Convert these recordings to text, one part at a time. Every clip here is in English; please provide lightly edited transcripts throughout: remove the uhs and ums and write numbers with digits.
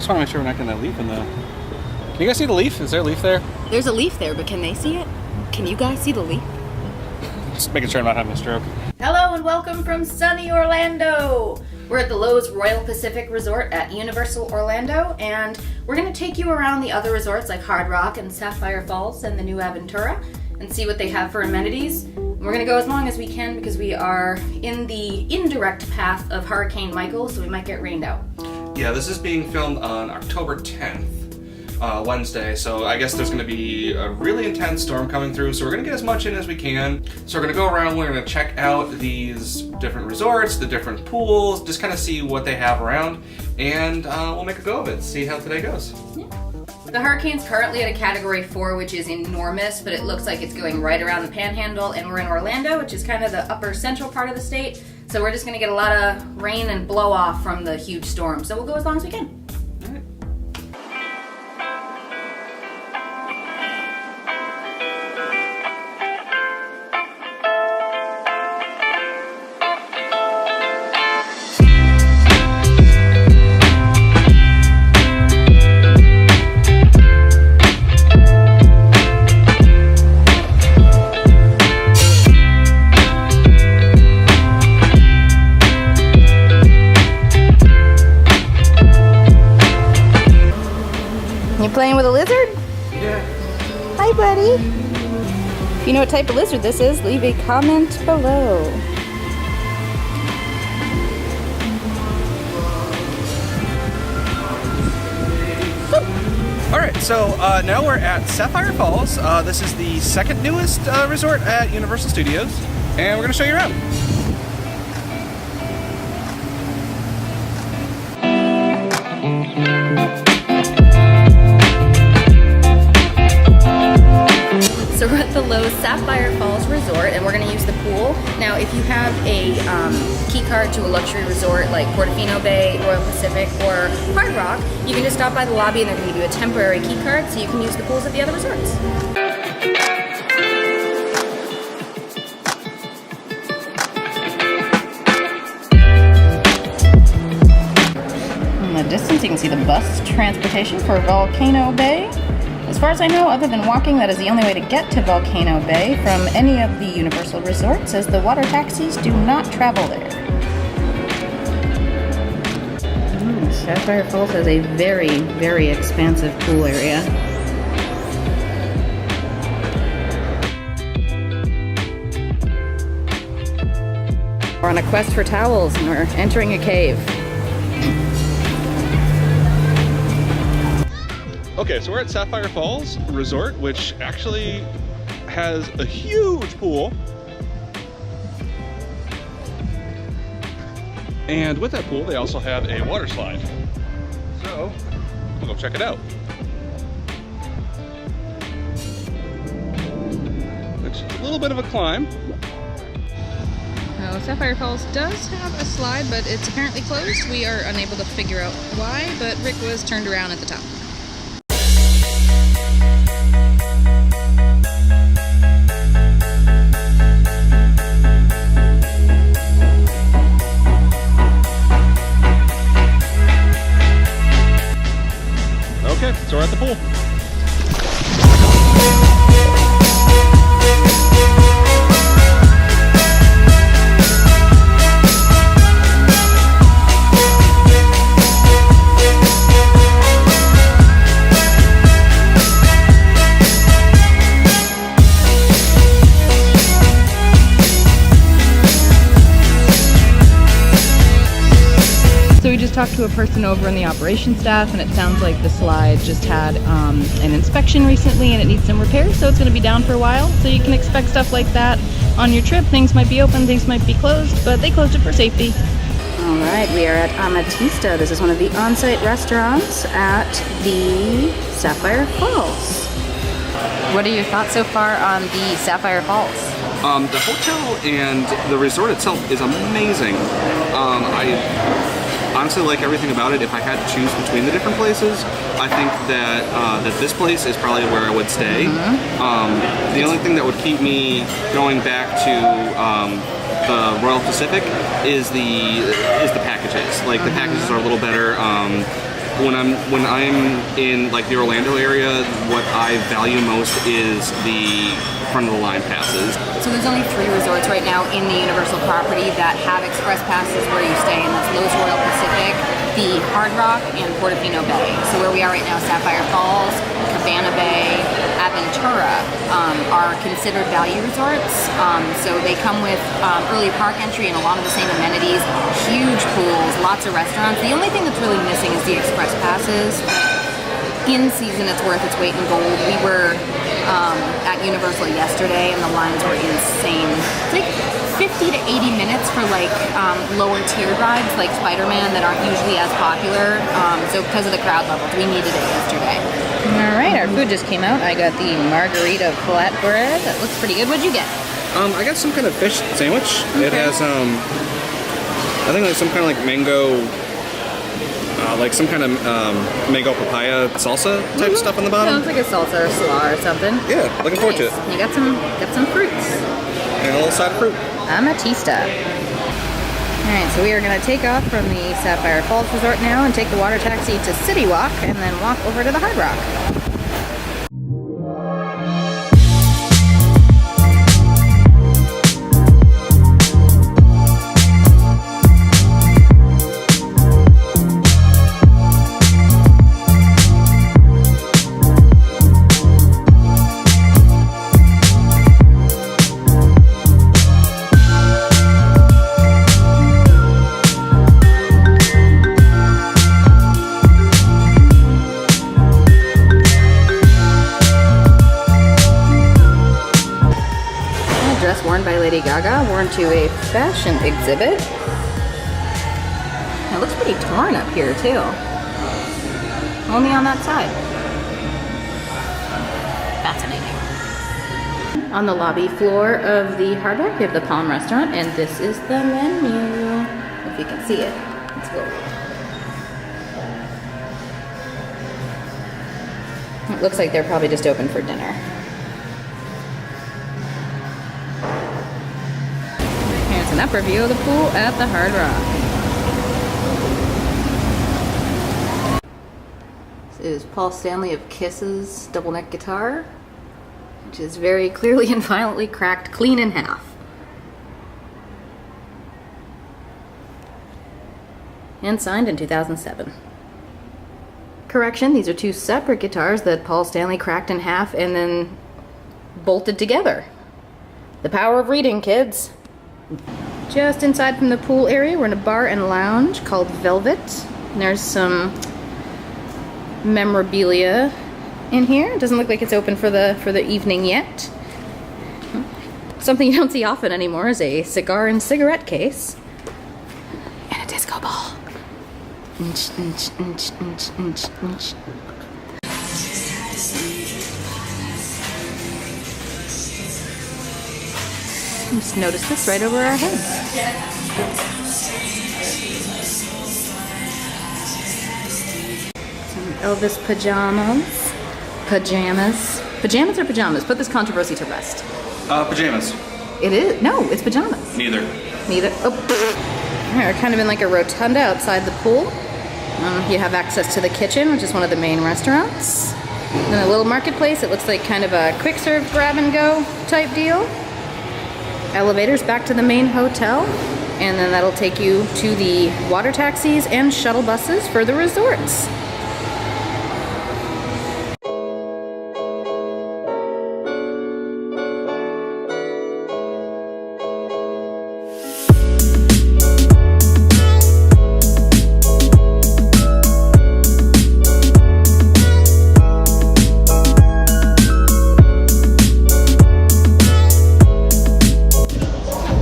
Just want to make sure we're not getting that leaf in the... Can you guys see the leaf? Is there a leaf there? There's a leaf there, but can they see it? Can you guys see the leaf? Just making sure I'm not having a stroke. Hello and welcome from sunny Orlando. We're at the Lowe's Royal Pacific Resort at Universal Orlando, and we're going to take you around the other resorts like Hard Rock and Sapphire Falls and the new Aventura and see what they have for amenities. We're going to go as long as we can because we are in the indirect path of Hurricane Michael, so we might get rained out. Yeah, this is being filmed on October 10th. Wednesday, so I guess there's going to be a really intense storm coming through, so we're going to get as much in as we can. So we're going to go around, we're going to check out these different resorts, the different pools, just kind of see what they have around, and we'll make a go of it, see how today goes. Yeah. The hurricane's currently at a Category 4, which is enormous, but it looks like it's going right around the Panhandle, and we're in Orlando, which is kind of the upper central part of the state, so we're just going to get a lot of rain and blow off from the huge storm, so we'll go as long as we can. You playing with a lizard? Yeah. Hi, buddy. If you know what type of lizard this is, leave a comment below. Alright, so now we're at Sapphire Falls. This is the second newest resort at Universal Studios, and we're going to show you around. So we're at the Lowe Sapphire Falls Resort, and we're going to use the pool. Now, if you have a key card to a luxury resort like Portofino Bay, Royal Pacific, or Hard Rock, you can just stop by the lobby and they're going to give you a temporary key card so you can use the pools at the other resorts. In the distance, you can see the bus transportation for Volcano Bay. As far as I know, other than walking, that is the only way to get to Volcano Bay from any of the Universal resorts, as the water taxis do not travel there. Sapphire Falls has a very, very expansive pool area. We're on a quest for towels, and we're entering a cave. Okay, so we're at Sapphire Falls Resort, which actually has a huge pool. And with that pool, they also have a water slide. So, we'll go check it out. It's a little bit of a climb. Now, Sapphire Falls does have a slide, but it's apparently closed. We are unable to figure out why, but Rick was turned around at the top. Okay, so we're at the pool. So we just talked to a person over in the operations staff, and it sounds like the slide just had an inspection recently and it needs some repairs, so it's going to be down for a while. So you can expect stuff like that on your trip. Things might be open, things might be closed, but they closed it for safety. All right, we are at Amatista. This is one of the on-site restaurants at the Sapphire Falls. What are your thoughts so far on the Sapphire Falls? The hotel and the resort itself is amazing. I honestly like everything about it. If I had to choose between the different places, I think that that this place is probably where I would stay. The only thing that would keep me going back to the Royal Pacific is the packages. Like the packages are a little better. when I'm in like the Orlando area, what I value most is the front of the line passes. So there's only 3 resorts right now in the Universal property that have express passes where you stay, and that's Lowe's Royal Pacific, the Hard Rock, and Portofino Bay. So where we are right now, Sapphire Falls, Cabana Bay, Aventura are considered value resorts. So they come with early park entry and a lot of the same amenities, huge pools, lots of restaurants. The only thing that's really missing is the express passes. In season, it's worth its weight in gold. We were at Universal yesterday, and the lines were insane. It's like 50 to 80 minutes for like lower tiered rides like Spider-Man that aren't usually as popular. So because of the crowd levels, we needed it yesterday. All right, our food just came out. I got the margarita flatbread. That looks pretty good. What'd you get? I got some kind of fish sandwich. Okay. It has I think like some kind of like mango, like some kind of mango papaya salsa type stuff on the bottom. Sounds like a salsa or slaw or something. Yeah, looking forward to it. You got some fruits. And a little side of fruit. Amatista. Alright, so we are going to take off from the Sapphire Falls Resort now and take the water taxi to City Walk and then walk over to the Hard Rock. Gaga, worn to a fashion exhibit. It looks pretty torn up here too. Only on that side. Fascinating. On the lobby floor of the Hard Rock, we have the Palm Restaurant, and this is the menu. If you can see it. Let's go. It looks like they're probably just open for dinner. An upper view of the pool at the Hard Rock. This is Paul Stanley of Kiss's double neck guitar, which is very clearly and violently cracked clean in half. And signed in 2007. Correction, these are 2 separate guitars that Paul Stanley cracked in half and then bolted together. The power of reading, kids. Just inside from the pool area, we're in a bar and lounge called Velvet. And there's some memorabilia in here. It doesn't look like it's open for the evening yet. Something you don't see often anymore is a cigar and cigarette case. And a disco ball. Just notice this right over our heads. Some Elvis pajamas. Pajamas or pajamas? Put this controversy to rest. Pajamas. It is? No, it's pajamas. Neither. Oh. All right, we're kind of in like a rotunda outside the pool. You have access to the kitchen, which is one of the main restaurants. Then a little marketplace. It looks like kind of a quick serve grab and go type deal. Elevators back to the main hotel, and then that'll take you to the water taxis and shuttle buses for the resorts.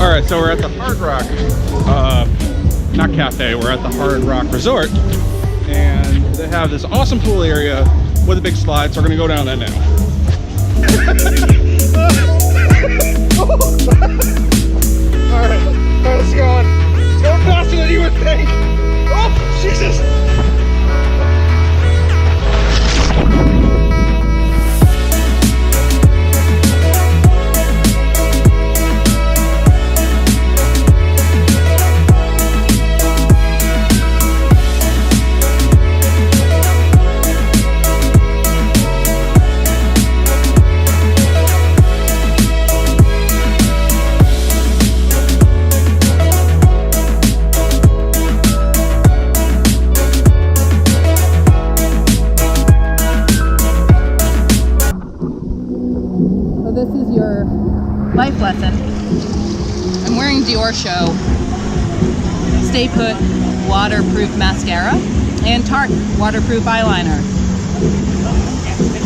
Alright, so we're at the Hard Rock, not cafe, we're at the Hard Rock Resort, and they have this awesome pool area with a big slide, so we're going to go down that now. Alright, let's go on. It's going faster than you would think. Oh, Jesus! life lesson. I'm wearing Dior Show Stay Put waterproof mascara and Tarte waterproof eyeliner.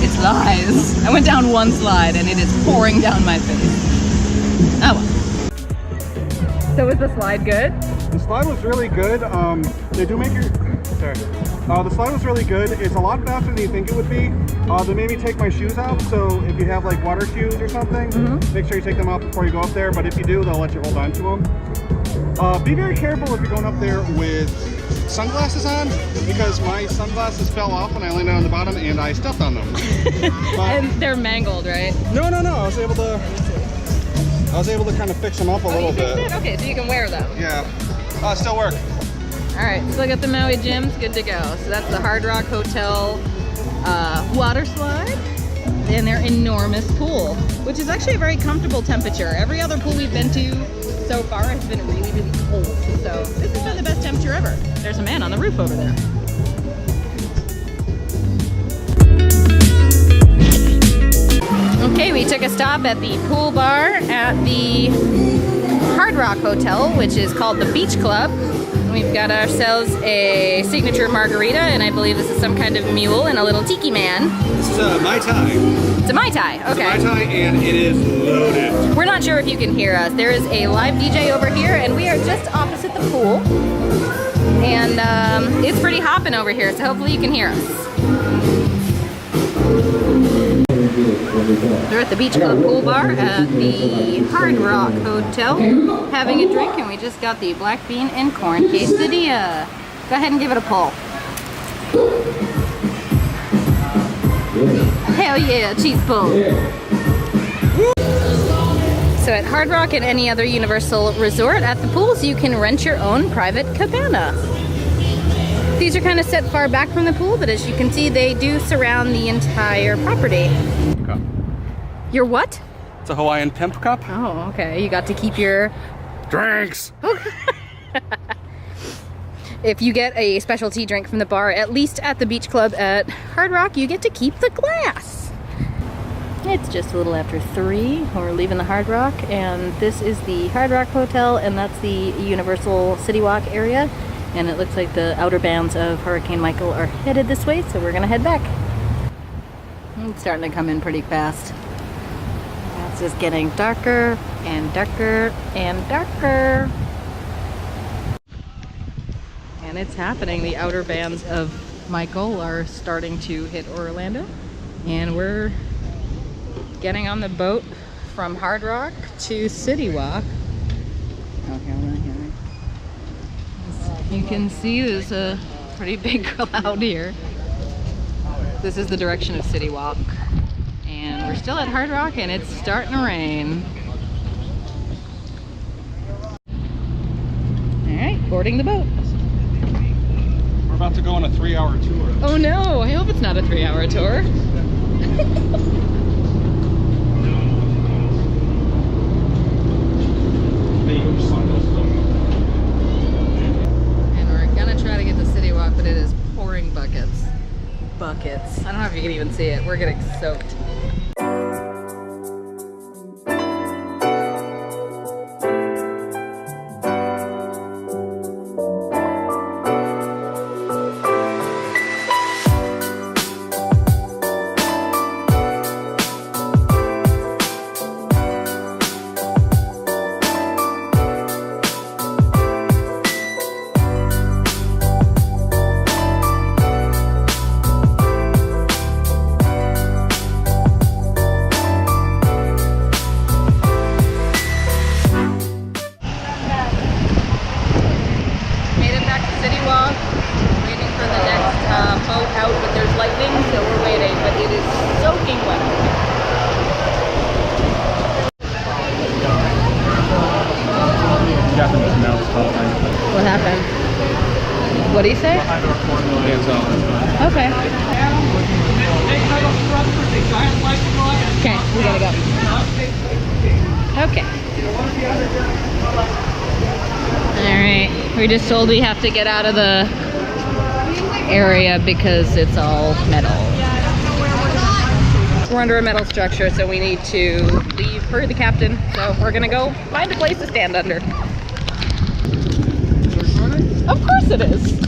It's lies. I went down one slide and it is pouring down my face. Oh well. So was the slide good? The slide was really good. They do make your... Sorry. The slide was really good. It's a lot faster than you think it would be. They made me take my shoes out, so if you have like water shoes or something, make sure you take them out before you go up there. But if you do, they'll let you hold on to them. Be very careful if you're going up there with sunglasses on, because my sunglasses fell off when I landed on the bottom and I stepped on them. And they're mangled, right? No. I was able to kind of fix them up a little bit. Okay, so you can wear them. Yeah. Still work. All right, so look at the Maui gyms, good to go. So that's the Hard Rock Hotel water slide and their enormous pool, which is actually a very comfortable temperature. Every other pool we've been to so far has been really, really cold. So this has been the best temperature ever. There's a man on the roof over there. Okay, we took a stop at the pool bar at the Hard Rock Hotel, which is called the Beach Club. We've got ourselves a signature margarita, and I believe this is some kind of mule and a little tiki man. This is a Mai Tai. It's a Mai Tai, okay. It's a Mai Tai, and it is loaded. We're not sure if you can hear us. There is a live DJ over here, and we are just opposite the pool. And it's pretty hopping over here, so hopefully you can hear us. We're at the Beach Club pool bar at the Hard Rock Hotel, having a drink, and we just got the black bean and corn quesadilla. Go ahead and give it a pull. Hell yeah, cheese pull. So at Hard Rock and any other Universal resort, at the pools you can rent your own private cabana. These are kind of set far back from the pool, but as you can see, they do surround the entire property. Cup. Your what? It's a Hawaiian pimp cup. Oh, okay. You got to keep your Drinks. If you get a specialty drink from the bar, at least at the Beach Club at Hard Rock, you get to keep the glass. It's just a little after 3. We're leaving the Hard Rock, and this is the Hard Rock Hotel, and that's the Universal City Walk area. And it looks like the outer bands of Hurricane Michael are headed this way, so we're gonna head back. It's starting to come in pretty fast. It's just getting darker and darker and darker. And it's happening. The outer bands of Michael are starting to hit Orlando. And we're getting on the boat from Hard Rock to City Walk. Okay, you can see there's a pretty big cloud here. This is the direction of City Walk. And we're still at Hard Rock and it's starting to rain. Alright, boarding the boat. We're about to go on a 3-hour tour. Oh no, I hope it's not a 3-hour tour. And we're gonna try to get to City Walk, but it is pouring buckets. Buckets. I don't know if you can even see it. We're getting soaked. What happened? What did he say? Okay. Okay, we gotta go. Okay. Alright, we're just told we have to get out of the area because it's all metal. We're under a metal structure, so we need to leave per the captain. So we're gonna go find a place to stand under. Of course it is.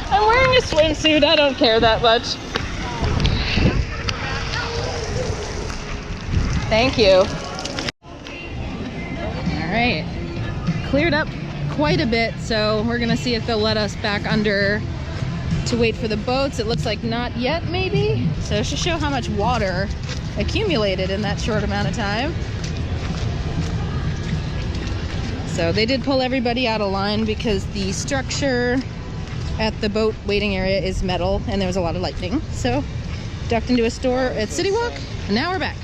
I'm wearing a swimsuit, I don't care that much. Thank you. All right, cleared up quite a bit, so we're gonna see if they'll let us back under to wait for the boats. It looks like not yet, maybe. So it should show how much water accumulated in that short amount of time. So they did pull everybody out of line because the structure at the boat waiting area is metal and there was a lot of lightning. So ducked into a store at City Walk, and now we're back.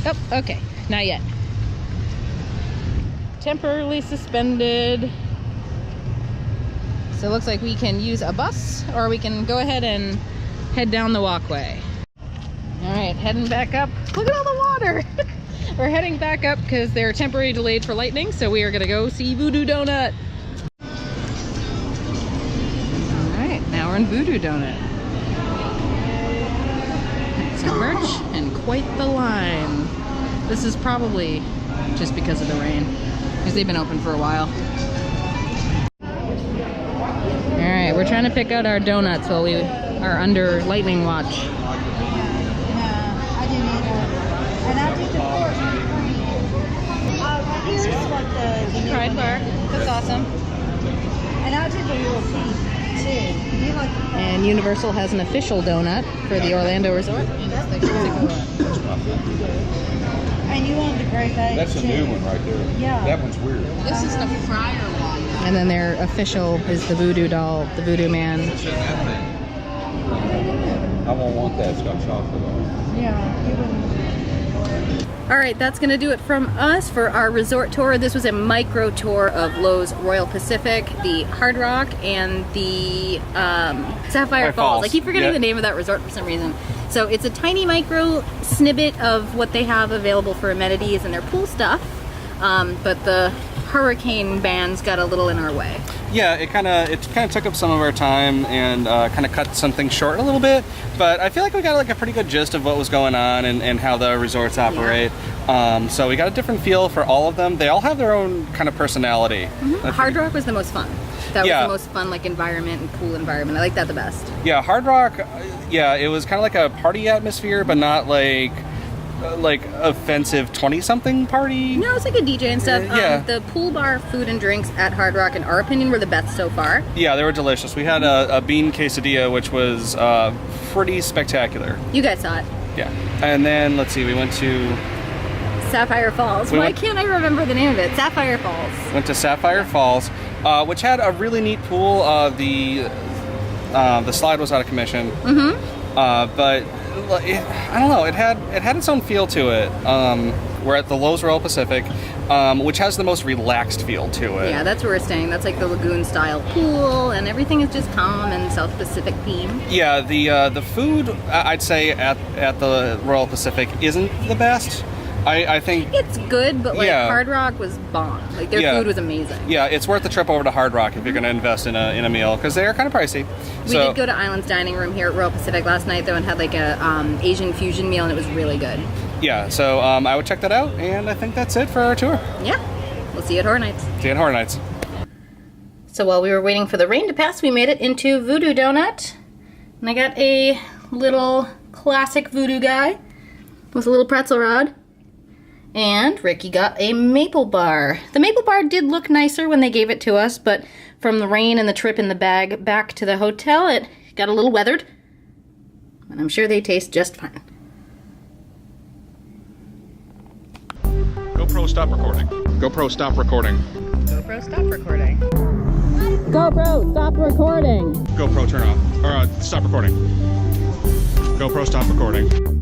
Oh, okay, not yet. Temporarily suspended. So it looks like we can use a bus or we can go ahead and head down the walkway. All right, heading back up. Look at all the water. We're heading back up because they're temporarily delayed for lightning, so we are gonna go see Voodoo Donut. All right, now we're in Voodoo Donut. Some merch and quite the line. This is probably just because of the rain, because they've been open for a while. All right, we're trying to pick out our donuts while we are under lightning watch. Pride Bar, that's awesome. And I'll do the little pink too. You like the And Universal has an official donut for the Orlando Resort. And it's the And you want the grape egg That's a too. new one right there. Yeah. That one's weird. This is the fryer one. And then their official is the Voodoo doll, the Voodoo Man. I won't want that. It's got chocolate on it. Yeah. You wouldn't. All right, that's gonna do it from us for our resort tour. This was a micro tour of Lowe's Royal Pacific, the Hard Rock, and the Sapphire Falls. I keep forgetting the name of that resort for some reason. So it's a tiny micro snippet of what they have available for amenities and their pool stuff, but the hurricane bands got a little in our way. Yeah, it kind of took up some of our time and kind of cut some things short a little bit. But I feel like we got like a pretty good gist of what was going on and how the resorts operate. Yeah. So we got a different feel for all of them. They all have their own kind of personality. Mm-hmm. Hard Rock was the most fun. That was the most fun, like, environment and pool environment. I like that the best. Yeah, Hard Rock. Yeah, it was kind of like a party atmosphere, but not like offensive 20-something party. No, it's like a DJ and stuff. Yeah. The pool bar food and drinks at Hard Rock, in our opinion, were the best so far. Yeah, they were delicious. We had a bean quesadilla, which was pretty spectacular. You guys saw it. Yeah. And then, let's see, we went to... Sapphire Falls. Why can't I remember the name of it? Sapphire Falls. Went to Sapphire Falls, which had a really neat pool. The slide was out of commission. Mm-hmm. But... I don't know. It had its own feel to it. We're at the Lowe's Royal Pacific, which has the most relaxed feel to it. Yeah, that's where we're staying. That's like the lagoon-style pool, and everything is just calm and South Pacific theme. Yeah, the food I'd say at the Royal Pacific isn't the best. I think it's good, but like Hard Rock was bomb. Like their food was amazing. Yeah, it's worth the trip over to Hard Rock if you're going to invest in a meal, because they're kind of pricey. We did go to Island's Dining Room here at Royal Pacific last night though, and had like a Asian fusion meal, and it was really good. Yeah, so I would check that out, and I think that's it for our tour. Yeah, we'll see you at Horror Nights. See you at Horror Nights. So while we were waiting for the rain to pass, we made it into Voodoo Donut, and I got a little classic voodoo guy with a little pretzel rod. And Ricky got a maple bar. The maple bar did look nicer when they gave it to us, but from the rain and the trip in the bag back to the hotel, it got a little weathered. And I'm sure they taste just fine. GoPro, stop recording. GoPro, stop recording. GoPro, stop recording. GoPro, stop recording. GoPro, turn off. Or stop recording. GoPro, stop recording.